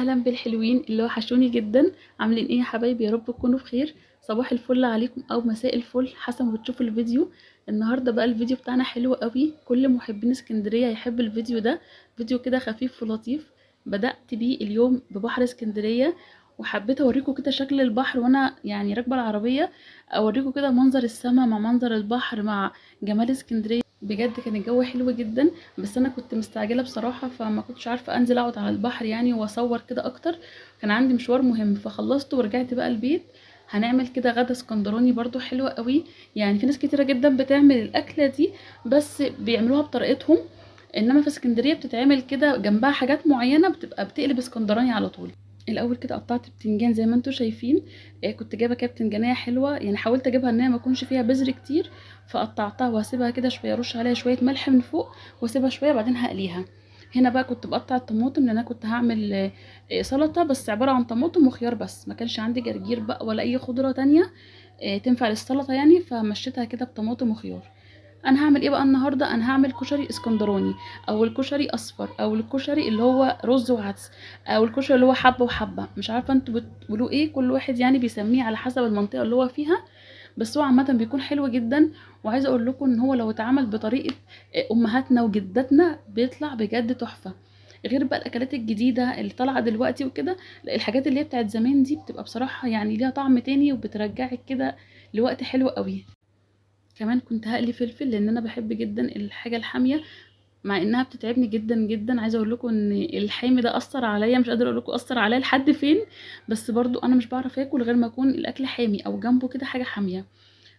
اهلا بالحلوين اللي وحشوني جدا. عاملين ايه يا حبايبي؟ يا رب تكونوا بخير. صباح الفل عليكم او مساء الفل حسب ما بتشوفوا الفيديو. النهارده بقى الفيديو بتاعنا حلو قوي، كل محبين اسكندريه يحب الفيديو ده. فيديو كده خفيف ولطيف، بدأت بيه اليوم ببحر اسكندريه، وحبيت اوريكم كده شكل البحر وانا يعني راكبه العربيه، اوريكم كده منظر السماء مع منظر البحر مع جمال اسكندريه. بجد كان الجو حلو جدا، بس انا كنت مستعجله بصراحه، فما كنتش عارفه انزل اقعد على البحر يعني واصور كده اكتر. كان عندي مشوار مهم فخلصت ورجعت بقى البيت. هنعمل كده غدا اسكندراني برضو حلوة قوي. يعني في ناس كتيره جدا بتعمل الاكله دي بس بيعملوها بطريقتهم، انما في اسكندريه بتتعمل كده جنبها حاجات معينه بتبقى بتقلب اسكندراني على طول. الاول كده قطعت بتنجان زي ما انتم شايفين. كنت جايبه كده بتنجانيه حلوه، يعني حاولت اجيبها ان هي ما يكونش فيها بذر كتير، فقطعتها وهسيبها كده شويه، ارش عليها شويه ملح من فوق واسيبها شويه بعدين هقليها. هنا بقى كنت بقطع الطماطم لان انا كنت هعمل سلطه بس عباره عن طماطم وخيار بس، ما كانش عندي جرجير بقى ولا اي خضره تانية تنفع للسلطه يعني، فمشيتها كده بطماطم وخيار. انا هعمل ايه بقى النهارده؟ انا هعمل كشري اسكندراني، او الكشري اصفر، او الكشري اللي هو رز وعدس، او الكشري اللي هو حبه وحبه، مش عارفه انتوا بتقولوا ايه، كل واحد يعني بيسميه على حسب المنطقه اللي هو فيها. بس هو عامه بيكون حلو جدا. وعايزه اقول لكم ان هو لو اتعمل بطريقه امهاتنا وجداتنا بيطلع بجد تحفه، غير بقى الاكلات الجديده اللي طالعه دلوقتي وكده. لا، الحاجات اللي هي بتاعت زمان دي بتبقى بصراحه يعني ليها طعم تاني وبترجعك كده لوقت حلو قوي. كمان كنت هقلي فلفل لان انا بحب جدا الحاجه الحاميه، مع انها بتتعبني جدا جدا. عايزه اقول لكم ان الحامي ده اثر عليا، مش قادره اقول لكم اثر عليا لحد فين، بس برضو انا مش بعرف اكل غير ما يكون الاكل حامي او جنبه كده حاجه حاميه.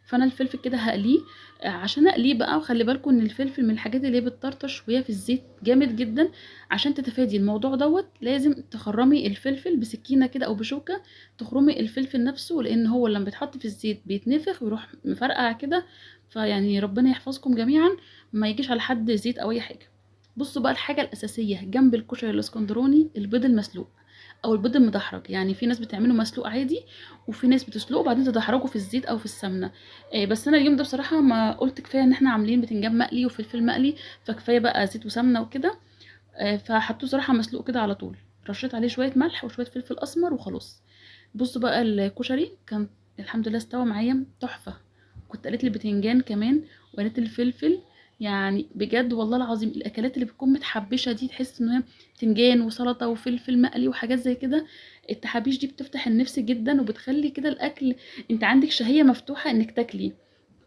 فانا الفلفل كده هقليه. عشان اقليه بقى، وخلي بالكم ان الفلفل من الحاجات اللي هي بتطرطش وهي في الزيت جامد جدا. عشان تتفادي الموضوع دوت لازم تخرمي الفلفل بسكينه كده او بشوكه، تخرمي الفلفل نفسه، لان هو لما بيتحط في الزيت بيتنفخ ويروح مفرقع كده. فيعني ربنا يحفظكم جميعا، ما يجيش على حد زيت او اي حاجه. بصوا بقى الحاجه الاساسيه جنب الكشري الاسكندراني، البيض المسلوق او البيض المدحرج. يعني في ناس بتعمله مسلوق عادي، وفي ناس بتسلقه وبعدين تدحرجه في الزيت او في السمنه. بس انا اليوم ده بصراحه ما قلت كفايه ان احنا عاملين بتنجان مقلي وفلفل مقلي، فكفايه بقى زيت وسمنه وكده. فحطوه صراحه مسلوق كده على طول، رشيت عليه شويه ملح وشويه فلفل اسمر وخلاص. بصوا بقى الكشري كان الحمد لله استوى معايا تحفه. كنت قلت لي البتنجان كمان وقلت الفلفل. يعني بجد والله العظيم الاكلات اللي بتكون متحبشه دي تحس ان هي بتنجان وسلطه وفلفل مقلي وحاجات زي كده، التحابيش دي بتفتح النفس جدا وبتخلي كده الاكل انت عندك شهيه مفتوحه انك تاكلي.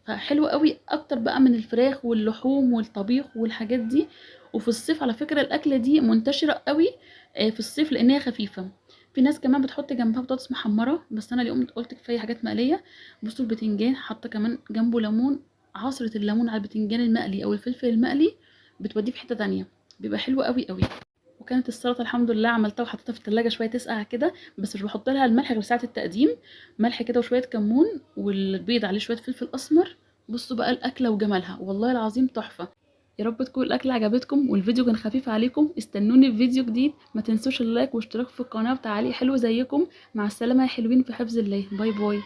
فحلو قوي اكتر بقى من الفراخ واللحوم والطبيخ والحاجات دي. وفي الصيف على فكرة الاكلة دي منتشرة قوي في الصيف لان هي خفيفة. في ناس كمان بتحط جنبها بطاطس محمرة، بس انا اليوم قلت كفاية حاجات مقلية. بصوا البتنجان حاطة كمان جنبه ليمون، عصرة الليمون على البتنجان المقلي او الفلفل المقلي بتوديه في حتة تانية، بيبقى حلو قوي قوي. وكانت السلطه الحمد لله عملتها وحطيتها في التلاجة شويه تسقع كده، بس مش بحط لها الملح غير ساعه التقديم. ملح كده وشويه كمون، والبيض عليه شويه فلفل اسمر. بصوا بقى الاكله وجمالها والله العظيم تحفه. يا رب تكون الاكله عجبتكم والفيديو كان خفيف عليكم. استنوني في فيديو جديد، ما تنسوش اللايك واشتراك في القناه وتعليق حلو زيكم. مع السلامه يا حلوين، في حفظ الله، باي باي.